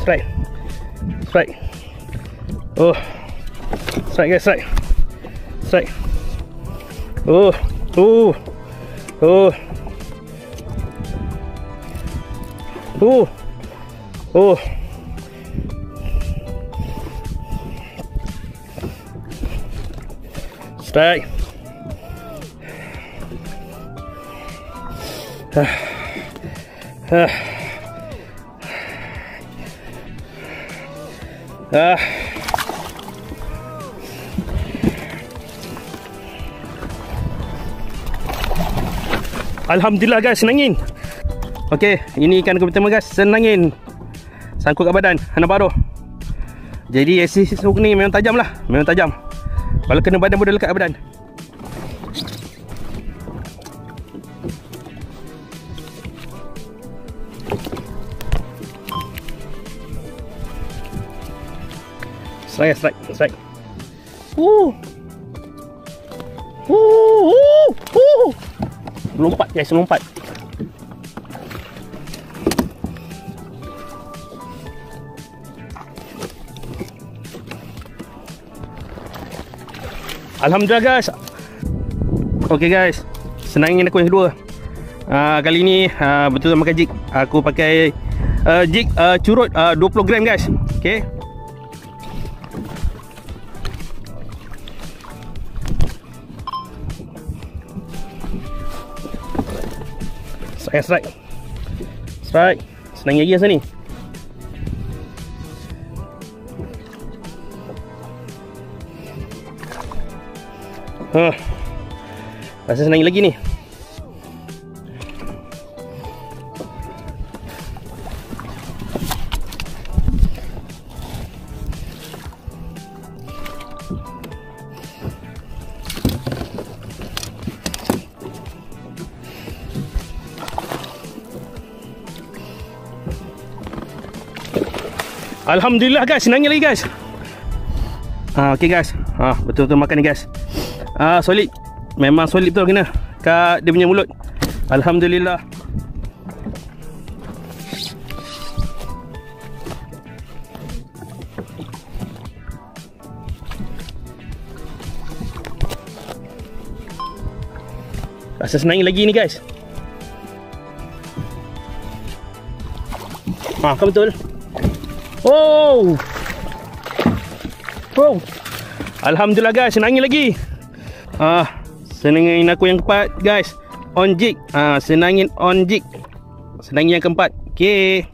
Strike. Strike. Oh. Strike guys, strike. Strike. Oh. Oh. Oh. Oh. Oh. Strike. Alhamdulillah guys, senangin. Okey, ini ikan aku pertama guys, senangin. Sangkut kat badan, nampak tu. Jadi asis ni memang tajam lah, memang tajam. Kalau kena badan boleh lekat kat badan. Strike. Lompat guys, lompat. Alhamdulillah guys. Okay guys, senangin aku yang kedua. Kali ni betul makan jig. Aku pakai jig curut 20 gram guys. Okay. Strike. Senang lagi asal ni. Rasa senang lagi ni. Alhamdulillah guys, senangnya lagi guys. Okay guys, betul-betul makan ni guys. Solid. Memang solid betul kena kat dia punya mulut. Alhamdulillah. Rasa senangnya lagi ni guys. Kan betul. Oh. Alhamdulillah guys, senangin lagi. Senangin aku yang keempat guys. On jig. Senangin on jig. Senangin yang keempat. Okay.